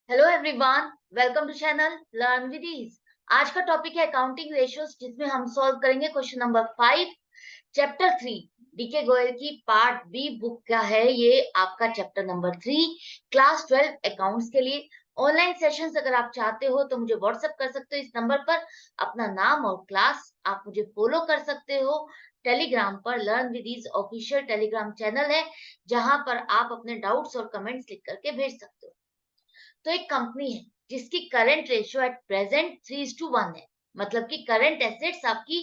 Hello everyone, welcome to channel Learn With Ease. आज का topic है अकाउंटिंग रेशियोज, जिसमें हम सॉल्व करेंगे question number 5, chapter 3। DK Goyal की पार्ट बी बुक का है ये आपका चैप्टर नंबर 3, क्लास 12 अकाउंट्स के लिए। ऑनलाइन सेशंस अगर आप चाहते हो तो मुझे व्हाट्सएप कर सकते हो इस नंबर पर। अपना नाम और क्लास आप मुझे फॉलो कर सकते हो। टेलीग्राम पर Learn With Ease official Telegram channel है, जहां पर आप अपने डाउट्स और कमेंट्स लिख करके भेज सकते हो। तो एक कंपनी है जिसकी करंट रेशियो एट प्रेजेंट 3:1 है। मतलब कि करंट एसेट्स आपकी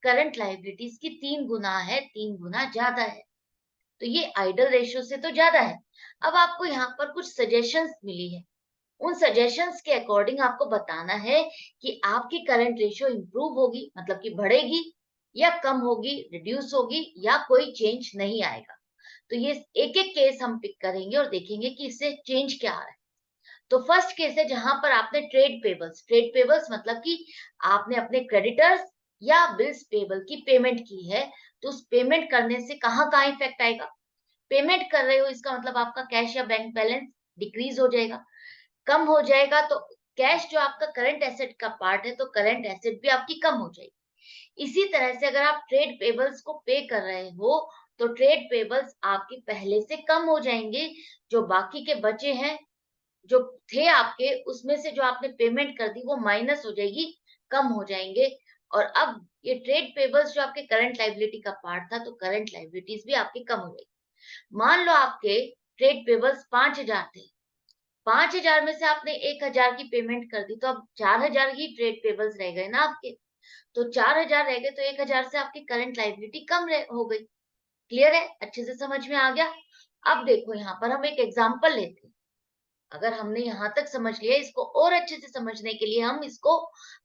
करंट लाइबिलिटीज की 3 गुना है, 3 गुना ज्यादा है। तो ये आइडल रेशियो से तो ज्यादा है। अब आपको यहाँ पर कुछ सजेशंस मिली है। उन सजेशंस के अकॉर्डिंग आपको बताना है कि आपकी करंट रेशियो इंप्रूव होगी, मतलब कि बढ़ेगी, या कम होगी, रिड्यूस होगी, या कोई चेंज नहीं आएगा। तो ये एक एक केस हम पिक करेंगे और देखेंगे कि इससे चेंज क्या आ रहा है। तो फर्स्ट केस है जहां पर आपने ट्रेड पेबल्स मतलब कि आपने अपने क्रेडिटर्स या बिल्स पेबल की पेमेंट की है। तो उस पेमेंट करने से कहां कहां इफेक्ट आएगा। पेमेंट कर रहे हो, इसका मतलब आपका कैश या बैंक बैलेंस डिक्रीज हो जाएगा, कम हो जाएगा। तो कैश जो आपका करंट एसेट का पार्ट है, तो करंट एसेट भी आपकी कम हो जाएगी। इसी तरह से अगर आप ट्रेड पेबल्स को पे कर रहे हो, तो ट्रेड पेबल्स आपके पहले से कम हो जाएंगे। जो बाकी के बचे हैं, जो थे आपके, उसमें से जो आपने पेमेंट कर दी वो माइनस हो जाएगी, कम हो जाएंगे। और अब ये ट्रेड पेबल्स जो आपके करंट लाइबिलिटी का पार्ट था, तो करंट लाइबिलिटीज भी आपकी कम हो जाएगी। मान लो आपके ट्रेड पेबल्स 5,000 थे। 5,000 में से आपने 1,000 की पेमेंट कर दी, तो अब 4,000 ही ट्रेड पेबल्स रह गए ना आपके। तो 4,000 रह गए, तो 1,000 से आपकी करंट लाइबिलिटी हो गई। क्लियर है? अच्छे से समझ में आ गया। अब देखो, यहाँ पर हम एक एग्जाम्पल लेते हैं। अगर हमने यहाँ तक समझ लिया, इसको और अच्छे से समझने के लिए हम इसको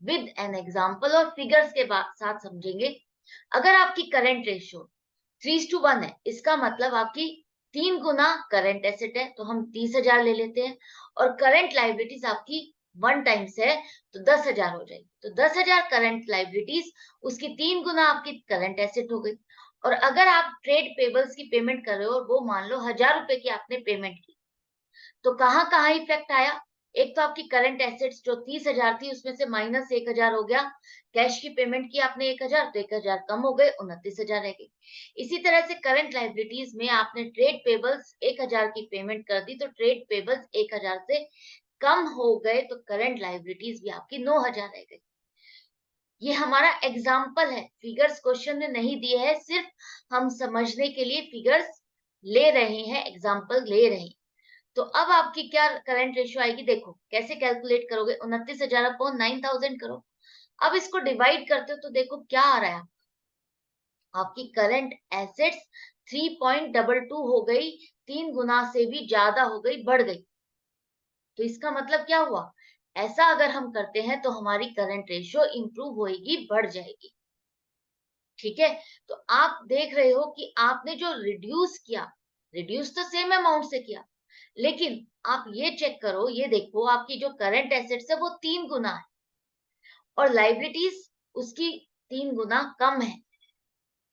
विद एन एग्जाम्पल और फिगर्स के साथ समझेंगे। अगर आपकी करंट रेशियो 3:1 है, इसका मतलब आपकी 3 गुना करंट एसेट है, तो हम 30,000 ले लेते हैं। और करंट लाइबिलिटीज आपकी 1 टाइम्स है, तो 10,000 हो जाएगी। तो 10,000 करंट लाइबिलिटीज, उसकी 3 गुना आपकी करंट एसेट हो गई। और अगर आप ट्रेड पेबल्स की पेमेंट कर रहे हो और वो मान लो 1,000 रुपए की आपने पेमेंट की, तो कहाँ कहाँ इफेक्ट आया। एक तो आपकी करंट एसेट्स जो 30,000 थी, उसमें से माइनस 1,000 हो गया। कैश की पेमेंट की आपने 1,000, तो 1,000 कम हो गए, 29,000 रह गई। इसी तरह से करंट लाइबिलिटीज में आपने ट्रेड पेबल्स 1,000 की पेमेंट कर दी, तो ट्रेड पेबल्स 1,000 से कम हो गए, तो करंट लाइबिलिटीज भी आपकी 9,000 रह गई। ये हमारा एग्जाम्पल है, फिगर्स क्वेश्चन में नहीं दिए हैं, सिर्फ हम समझने के लिए फिगर्स ले रहे हैं, एग्जाम्पल ले रहे हैं। तो अब आपकी क्या करंट रेशियो आएगी, देखो कैसे कैलकुलेट करोगे। 29,000 अपॉन 9,000 करो। अब इसको डिवाइड करते हो तो देखो क्या आ रहा है। आपकी करंट एसेट्स 3.22 हो गई, 3 गुना से भी ज्यादा हो गई, बढ़ गई। तो इसका मतलब क्या हुआ, ऐसा अगर हम करते हैं तो हमारी करंट रेशियो इंप्रूव होएगी, बढ़ जाएगी। ठीक है। तो आप देख रहे हो कि आपने जो रिड्यूस किया, रिड्यूस तो सेम अमाउंट से किया, लेकिन आप ये चेक करो, ये देखो आपकी जो करंट एसेट्स है वो 3 गुना है, और लाइबिलिटीज उसकी 3 गुना कम है।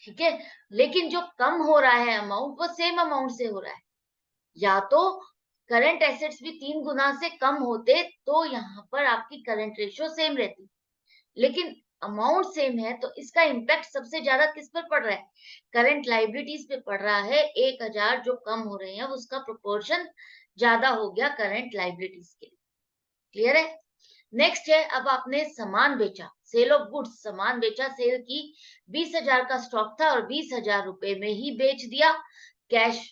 ठीक है। लेकिन जो कम हो रहा है अमाउंट, वो सेम अमाउंट से हो रहा है। या तो करंट एसेट्स भी 3 गुना से कम होते, तो यहाँ पर आपकी करंट रेशियो सेम रहती। लेकिन अमाउंट सेम है, तो इसका इम्पैक्ट सबसे ज्यादा किस पर पड़ रहा है, करंट लाइबिलिटीज पे पड़ रहा है। 1,000 जो कम हो रहे हैं, उसका प्रोपोर्शन ज्यादा हो गया करंट लाइबिलिटीज के लिए। क्लियर है? नेक्स्ट है, अब आपने सामान बेचा, सेल ऑफ गुड्स, सामान बेचा, सेल की। 20,000 का स्टॉक था और 20,000 रुपए में ही बेच दिया, कैश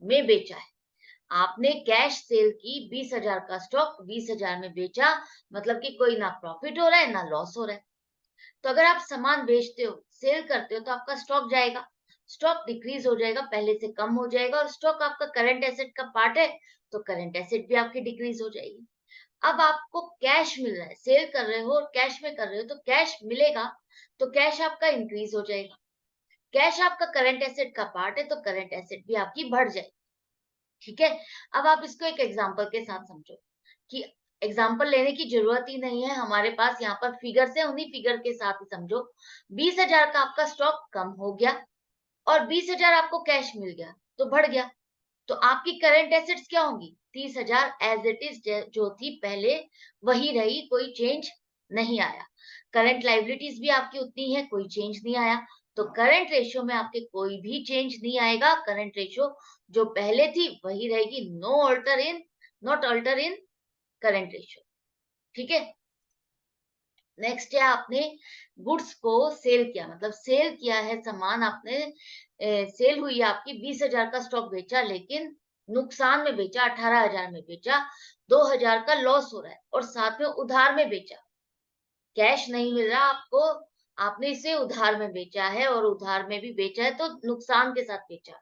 में बेचा है। आपने कैश सेल की, 20,000 का स्टॉक 20,000 में बेचा, मतलब कि कोई ना प्रॉफिट हो रहा है ना लॉस हो रहा है। तो अगर आप सामान बेचते हो, सेल करते हो, तो आपका स्टॉक जाएगा, स्टॉक डिक्रीज हो जाएगा, पहले से कम हो जाएगा। और स्टॉक आपका करंट एसेट का पार्ट है, तो करंट एसेट भी आपकी डिक्रीज हो जाएगी। अब आपको कैश मिल रहा है, सेल कर रहे हो और कैश में कर रहे हो, तो कैश मिलेगा, तो कैश आपका इंक्रीज हो जाएगा। कैश आपका करंट एसेट का पार्ट है, तो करंट एसेट भी आपकी बढ़ जाएगी। ठीक है। अब आप इसको एक एग्जांपल के साथ समझो, कि एग्जांपल लेने की जरूरत ही नहीं है, हमारे पास यहाँ पर फिगर से, उन्हीं फिगर के साथ ही समझो। 20,000 का आपका स्टॉक कम हो गया, और 20,000 आपको कैश मिल गया, तो बढ़ गया। तो आपकी करंट एसेट्स क्या होंगी? 30,000 एज इट इज जो थी पहले वही रही, कोई चेंज नहीं आया। करंट लाइबिलिटीज भी आपकी उतनी है, कोई चेंज नहीं आया। तो करंट रेशियो में आपके कोई भी चेंज नहीं आएगा। करंट रेशियो जो पहले थी वही रहेगी। Not alter in current ratio. ठीक है। नेक्स्ट है, आपने गुड्स को सेल किया, मतलब सेल किया है सामान आपने, सेल हुई है आपकी, 20,000 का स्टॉक बेचा, लेकिन नुकसान में बेचा, 18,000 में बेचा, 2,000 का लॉस हो रहा है, और साथ में उधार में बेचा, कैश नहीं मिल रहा आपको, आपने इसे उधार में बेचा है, और उधार में भी बेचा है तो नुकसान के साथ बेचा।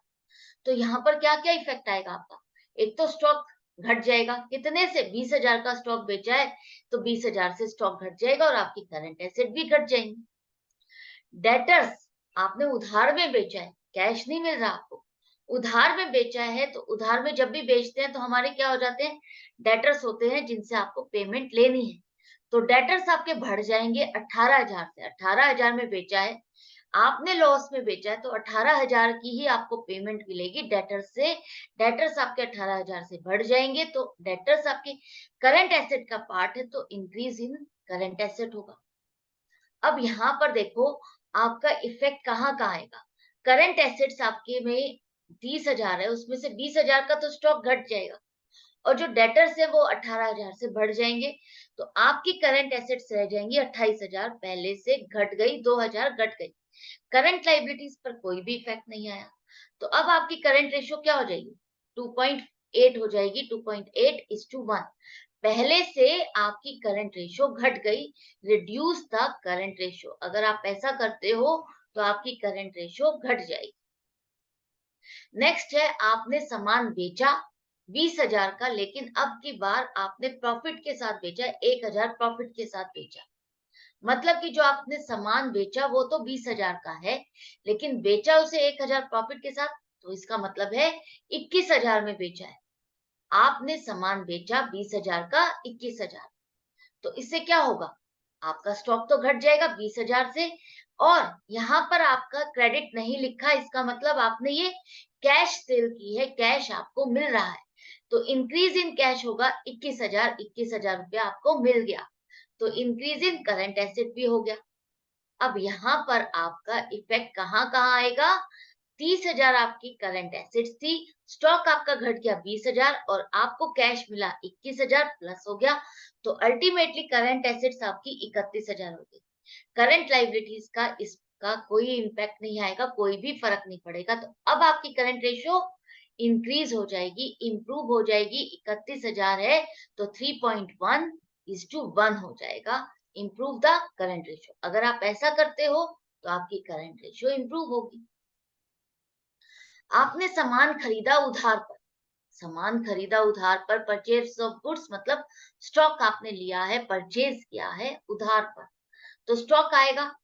तो यहाँ पर क्या क्या इफेक्ट आएगा आपका? एक तो स्टॉक घट जाएगा, कितने से? 20,000 का स्टॉक बेचा है तो 20,000 से स्टॉक घट जाएगा, और आपकी करंट एसेट भी घट जाएंगी। डेटर्स, आपने उधार में बेचा है, कैश नहीं मिल रहा आपको, उधार में बेचा है, तो उधार में जब भी बेचते हैं तो हमारे क्या हो जाते हैं? डेटर्स होते हैं जिनसे आपको पेमेंट लेनी है। तो डेटर्स आपके बढ़ जाएंगे 18,000 से। 18,000 में बेचा है, आपने लॉस में बेचा है, तो 18,000 की ही आपको पेमेंट मिलेगी डेटर्स से। डेटर्स आपके 18,000 से बढ़ जाएंगे, तो डेटर्स आपके करंट एसेट का पार्ट है, तो इंक्रीज इन करंट एसेट होगा। अब यहाँ पर देखो आपका इफेक्ट कहाँ कहाँ आएगा। करंट एसेट्स आपके में 30,000 है, उसमें से 20,000 का तो स्टॉक घट जाएगा, और जो डेटर्स है वो 18,000 से बढ़ जाएंगे, तो आपकी करंट एसेट्स रह जाएंगी 28,000, पहले से घट गई, 2,000 घट गई। करंट लाइबिलिटीज पर कोई भी इफेक्ट नहीं आया। तो अब आपकी करंट रेशियो क्या हो जाएगी? 2.8 हो जाएगी। 2.8:1। पहले से आपकी करंट रेशियो घट गई। रिड्यूस द करंट रेशियो, अगर आप ऐसा करते हो तो आपकी करंट रेशियो घट जाएगी। नेक्स्ट है, आपने सामान बेचा 20,000 का, लेकिन अब की बार आपने प्रॉफिट के साथ बेचा, 1,000 प्रॉफिट के साथ बेचा। मतलब कि जो आपने सामान बेचा वो तो 20,000 का है, लेकिन बेचा उसे 1,000 प्रॉफिट के साथ, तो इसका मतलब है 21,000 में बेचा है। आपने सामान बेचा 20,000 का 21,000, तो इससे क्या होगा? आपका स्टॉक तो घट जाएगा 20,000 से, और यहाँ पर आपका क्रेडिट नहीं लिखा, इसका मतलब आपने ये कैश सेल की है, कैश आपको मिल रहा है, तो इंक्रीज इन कैश होगा। 21,000, 21,000 रुपया आपको मिल गया, तो इंक्रीज इन करंट एसेट भी हो गया। अब यहाँ पर आपका इफेक्ट कहाँ कहाँ आएगा? 30,000 आपकी करंट एसेट्स थी, स्टॉक आपका घट गया 20,000, और आपको कैश मिला 21,000 प्लस हो गया, तो अल्टीमेटली करंट एसेट्स आपकी 31,000 हो गई। करंट लाइबिलिटीज का इसका कोई इम्पैक्ट नहीं आएगा, कोई भी फर्क नहीं पड़ेगा। तो अब आपकी करंट रेशियो इंक्रीज हो जाएगी, इंप्रूव हो जाएगी। 31,000 है तो 3.1:1 हो जाएगा। इंप्रूव द करंट रेशियो, अगर आप ऐसा करते हो तो आपकी करंट रेशियो इंप्रूव होगी। आपने सामान खरीदा उधार पर, सामान खरीदा उधार पर, परचेज ऑफ गुड्स, मतलब स्टॉक आपने लिया है, परचेज किया है उधार पर, तो स्टॉक आएगा।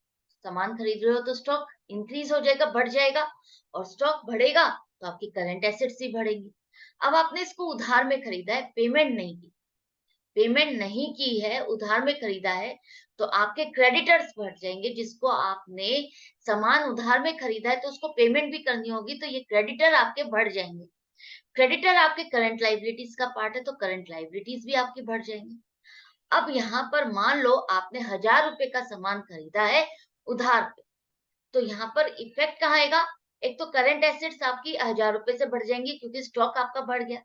सामान खरीद रहे हो तो स्टॉक इंक्रीज हो जाएगा, बढ़ जाएगा, और स्टॉक बढ़ेगा तो आपकी करंट एसेट्स भी बढ़ेंगी। अब आपने इसको उधार में खरीदा है, पेमेंट नहीं की, पेमेंट नहीं की है, उधार में खरीदा है, तो आपके क्रेडिटर्स बढ़ जाएंगे। जिसको आपने सामान उधार में खरीदा है तो उसको पेमेंट भी करनी होगी, तो ये क्रेडिटर आपके बढ़ जाएंगे। क्रेडिटर आपके करंट लाइबिलिटीज का पार्ट है, तो करंट लाइबिलिटीज भी आपकी बढ़ जाएंगी। अब यहाँ पर मान लो आपने 1,000 रुपए का सामान खरीदा है उधार पे, तो यहाँ पर इफेक्ट कहाँ आएगा? एक तो करंट एसेट्स आपकी 1,000 रुपए से बढ़ जाएंगी क्योंकि स्टॉक आपका बढ़ गया।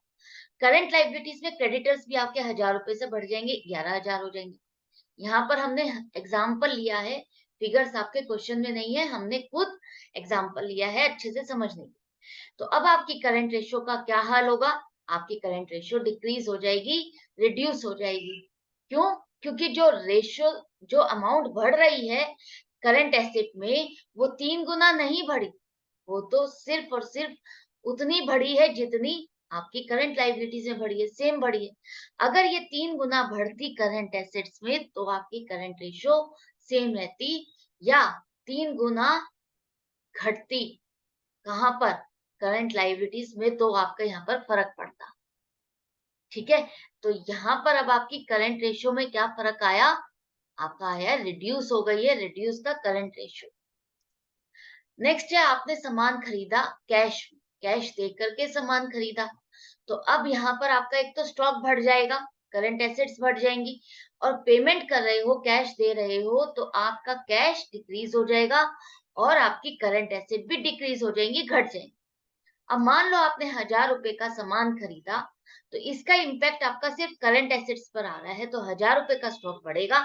करंट लाइबिलिटीज में क्रेडिटर्स भी आपके 1,000 रुपए से बढ़ जाएंगे, 11,000 हो जाएंगे। यहाँ पर हमने एग्जाम्पल लिया है, फिगर्स आपके क्वेश्चन में नहीं है, हमने खुद एग्जाम्पल लिया है अच्छे से समझने के। तो अब आपकी करंट रेशियो का क्या हाल होगा? आपकी करंट रेशियो डिक्रीज हो जाएगी, रिड्यूस हो जाएगी। क्यों? क्योंकि जो रेशियो, जो अमाउंट बढ़ रही है करंट एसेट में, वो 3 गुना नहीं बढ़ी, वो तो सिर्फ और सिर्फ उतनी बढ़ी है जितनी आपकी करंट लाइबिलिटीज में बढ़ी है, सेम बढ़ी है। अगर ये 3 गुना बढ़ती करंट एसेट्स में तो आपकी करंट रेशियो सेम रहती, या 3 गुना घटती, कहां पर? करंट लाइबिलिटीज में, तो आपका यहाँ पर फर्क पड़ता। ठीक है, तो यहाँ पर अब आपकी करंट रेशियो में क्या फर्क आया? आपका आया रिड्यूस हो गई है, reduce the current ratio. Next है, आपने सामान खरीदा कैश, कैश दे करके सामान खरीदा, तो अब यहाँ पर आपका एक तो स्टॉक बढ़ जाएगा, करंट एसेट्स बढ़ जाएंगी, और पेमेंट कर रहे हो, कैश दे रहे हो, तो आपका कैश डिक्रीज हो जाएगा और आपकी करंट एसेट भी डिक्रीज हो जाएंगी, घट जाएंगी। अब मान लो आपने 1000 रुपए का सामान खरीदा, तो इसका इम्पैक्ट आपका सिर्फ करंट एसेट्स पर आ रहा है, तो 1000 रुपए का स्टॉक बढ़ेगा,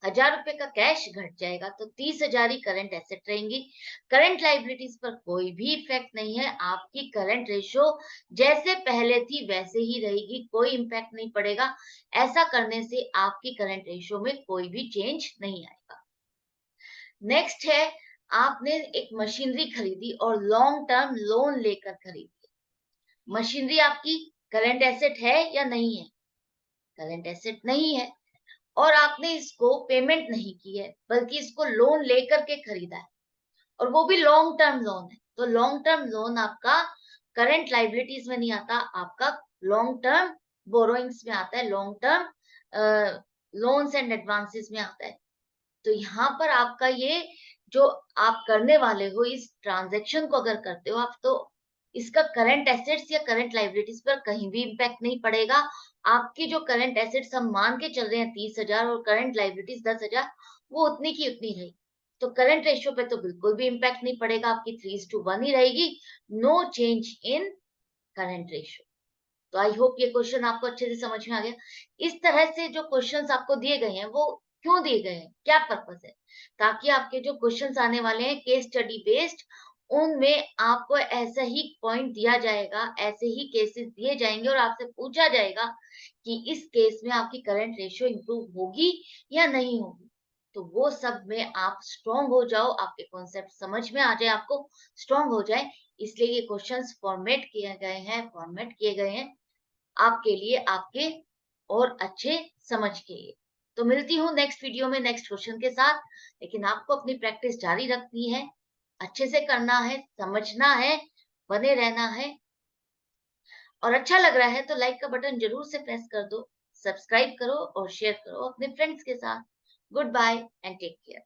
1000 रुपए का कैश घट जाएगा, तो 30,000 ही करंट एसेट रहेंगी। करंट लाइबिलिटीज पर कोई भी इफेक्ट नहीं है, आपकी करंट रेशो जैसे पहले थी वैसे ही रहेगी, कोई इम्पैक्ट नहीं पड़ेगा। ऐसा करने से आपकी करंट रेशो में कोई भी चेंज नहीं आएगा। नेक्स्ट है, आपने एक मशीनरी खरीदी और लॉन्ग टर्म लोन लेकर खरीदी। मशीनरी आपकी करंट एसेट है या नहीं है? करंट एसेट नहीं है, और आपने इसको पेमेंट नहीं की है, बल्कि इसको लोन लेकर के खरीदा है, और वो भी लॉन्ग टर्म लोन है। तो लॉन्ग टर्म लोन आपका करंट लाइबिलिटीज में नहीं आता, आपका लॉन्ग टर्म बोरोइंग्स में आता है, long term loans and advances में आता है। तो यहाँ पर आपका ये जो आप करने वाले हो, इस ट्रांजैक्शन को अगर करते हो आप, तो इसका करंट एसेट्स या करंट लाइबिलिटीज पर कहीं भी इम्पैक्ट नहीं पड़ेगा। आपकी जो करंट एसेट्स हम मान के चल रहे हैं 30,000 और करंट लाइबिलिटीज 10,000, वो उतनी की उतनी रहेगी। तो करंट रेशियो पे तो बिल्कुल भी इम्पैक्ट नहीं पड़ेगा, आपकी 3:1 ही रहेगी। No change in current ratio. तो आई होप ये क्वेश्चन आपको अच्छे से समझ में आ गया। इस तरह से जो क्वेश्चंस आपको दिए गए हैं, वो क्यों दिए गए हैं, क्या पर्पस है, ताकि आपके जो क्वेश्चंस आने वाले हैं केस स्टडी बेस्ड, उनमें आपको ऐसा ही पॉइंट दिया जाएगा, ऐसे ही केसेस दिए जाएंगे और आपसे पूछा जाएगा कि इस केस में आपकी करंट रेशियो इंप्रूव होगी या नहीं होगी। तो वो सब में आप स्ट्रांग हो जाओ, आपके कॉन्सेप्ट समझ में आ जाए, आपको स्ट्रांग हो जाए, इसलिए ये क्वेश्चंस फॉर्मेट किए गए हैं आपके लिए, आपके और अच्छे समझ के लिए। तो मिलती हूँ नेक्स्ट वीडियो में नेक्स्ट क्वेश्चन के साथ, लेकिन आपको अपनी प्रैक्टिस जारी रखनी है, अच्छे से करना है, समझना है, बने रहना है, और अच्छा लग रहा है तो लाइक का बटन जरूर से प्रेस कर दो, सब्सक्राइब करो और शेयर करो अपने फ्रेंड्स के साथ। Goodbye and take care.